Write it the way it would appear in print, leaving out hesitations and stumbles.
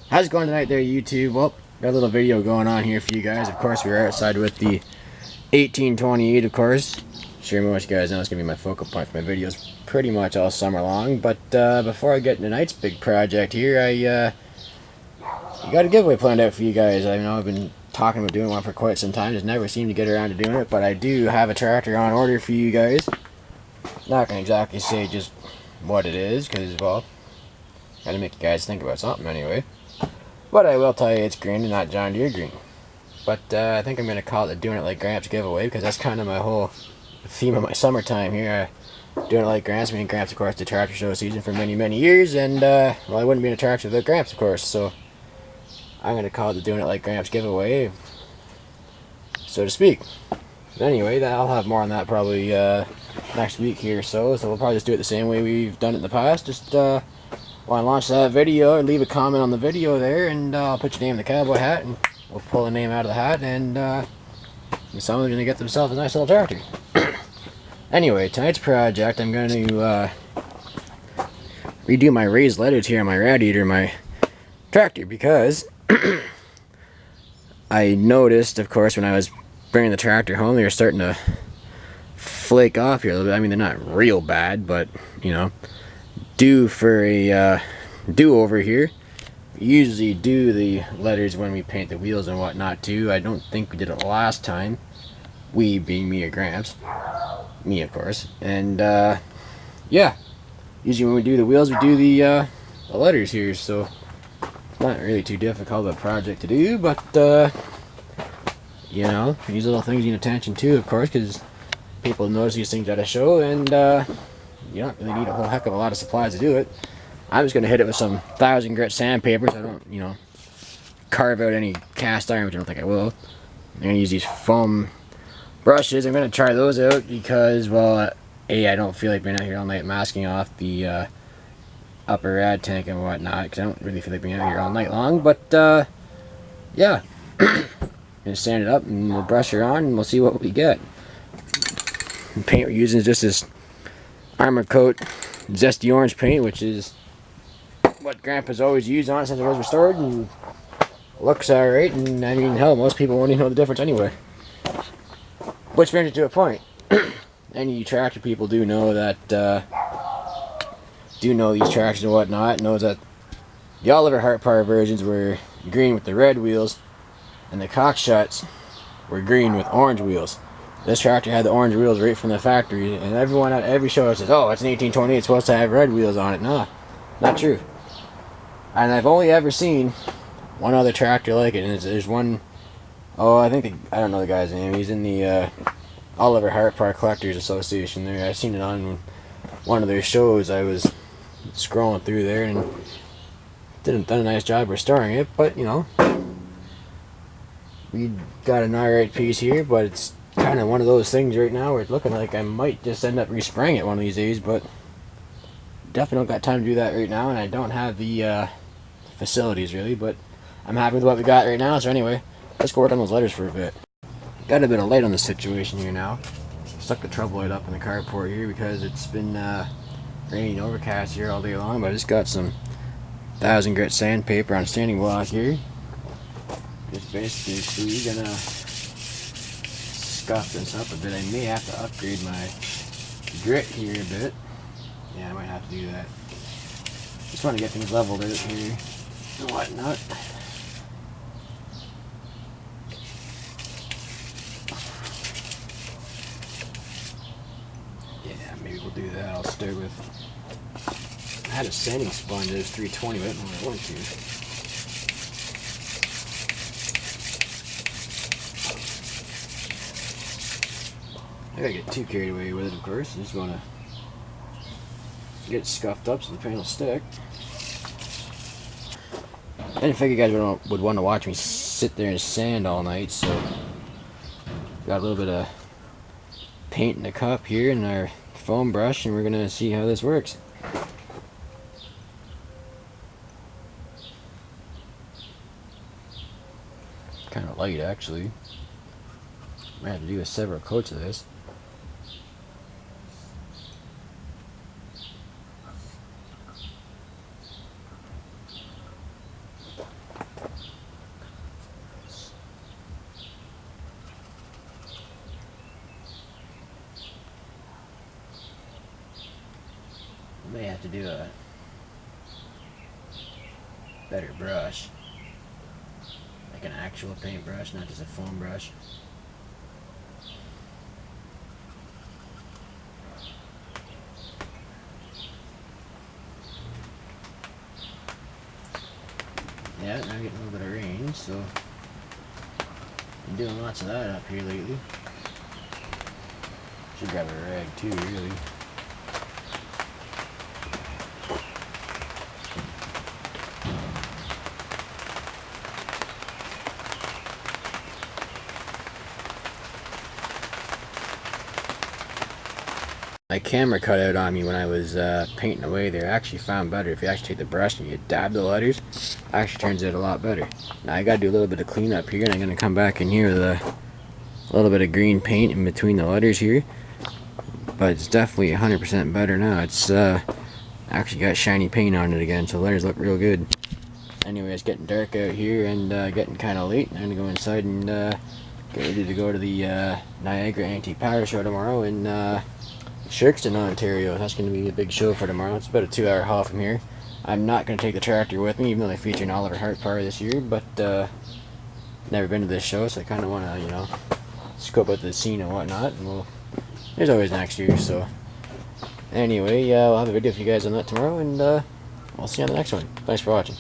How's it going tonight there, YouTube? Well, got a little video going on here for you guys. Of course, we are outside with the 1828, of course. Sure, most of you guys know it's going to be my focal point for my videos pretty much all summer long. But before I get into tonight's big project here, I got a giveaway planned out for you guys. I know I've been talking about doing one for quite some time. Just never seemed to get around to doing it. But I do have a tractor on order for you guys. Not going to exactly say just what it is, because, well, got to make you guys think about something anyway. But I will tell you it's green and not John Deere green. But I think I'm going to call it the Doing It Like Gramps giveaway, because that's kind of my whole theme of my summertime here. Doing It Like Gramps. Me and Gramps, of course, the tractor show season for many, many years. And, well, I wouldn't be in a tractor without Gramps, of course. So I'm going to call it the Doing It Like Gramps giveaway, so to speak. But anyway, I'll have more on that probably next week here or so. So we'll probably just do it the same way we've done it in the past. Just want to launch that video, leave a comment on the video there, and I'll put your name in the cowboy hat, and we'll pull a name out of the hat, and someone's going to get themselves a nice little tractor. Anyway, tonight's project, I'm going to redo my raised letters here on my radiator, my tractor, because I noticed, of course, when I was bringing the tractor home, they were starting to flake off here a little bit. I mean, they're not real bad, but, you know, due for a do-over here. We usually do the letters when we paint the wheels and whatnot too. I don't think we did it last time. We being me or Gramps. Me, of course. And yeah, usually when we do the wheels, we do the letters here, so it's not really too difficult of a project to do, but you know, these little things you need attention to, of course, because people notice these things at a show, and you don't really need a whole heck of a lot of supplies to do it. I'm just going to hit it with some 1000 grit sandpaper, so I don't, you know, carve out any cast iron, which I don't think I will. I'm going to use these foam brushes. I'm going to try those out because, well, A, I don't feel like being out here all night masking off the upper rad tank and whatnot, because I don't really feel like being out here all night long, but yeah. I'm going to sand it up and we'll brush her on and we'll see what we get. The paint we're using is just this Armor Coat Zesty Orange paint, which is what Grandpa's always used on it since it was restored, and looks alright, and I mean, hell, most people won't even know the difference anyway. Which brings it to a point. Any tractor people do know that, do know these tractors and whatnot, knows that the Oliver Hart Power versions were green with the red wheels, and the Cockshuts were green with orange wheels. This tractor had the orange wheels right from the factory, and everyone at every show says, oh, it's an 1828, it's supposed to have red wheels on it. No, not true. And I've only ever seen one other tractor like it, and there's one, oh, I don't know the guy's name, he's in the Oliver Hart Park Collectors Association there. I've seen it on one of their shows. I was scrolling through there, and done a nice job restoring it, but, you know, we got an alright piece here, but it's kind of one of those things right now where it's looking like I might just end up respraying it one of these days, but definitely don't got time to do that right now, and I don't have the facilities really, but I'm happy with what we got right now. So anyway, let's go work on those letters for a bit. Got a bit of light on the situation here now. Stuck the trouble light up in the carport here because it's been raining overcast here all day long, but I just got some 1000 grit sandpaper on standing block here. Just basically gonna scuff this up a bit. I may have to upgrade my grit here a bit. Yeah, I might have to do that. Just want to get things leveled out here and whatnot. Yeah, maybe we'll do that. I'll start with, I had a sanding sponge that was 320, but I don't know what I went to. I gotta get too carried away with it, of course. I just want to get it scuffed up so the paint will stick. I didn't figure you guys would want to watch me sit there and sand all night, so got a little bit of paint in the cup here and our foam brush, and we're gonna see how this works. Kind of light, actually. Might have to do several coats of this. may have to do a better brush. Like an actual paintbrush, not just a foam brush. Yeah, now getting a little bit of rain, so been doing lots of that up here lately. Should grab a rag too, really. My camera cut out on me when I was painting away there. I actually found better if you actually take the brush and you dab the letters. It actually turns out a lot better. Now I gotta do a little bit of cleanup here, and I'm gonna come back in here with a little bit of green paint in between the letters here. But it's definitely 100% better now. It's actually got shiny paint on it again, so the letters look real good. Anyway, it's getting dark out here and getting kind of late. I'm gonna go inside and get ready to go to the Niagara Antique-Power Show tomorrow in Sharkston, Ontario. That's going to be a big show for tomorrow. It's about a 2-hour haul from here. I'm not going to take the tractor with me, even though they feature an Oliver Hart Power this year, but never been to this show, so I kind of want to, you know, scope out the scene and whatnot. And there's always next year, so anyway, I'll have a video for you guys on that tomorrow, and we'll see you on the next one. Thanks for watching.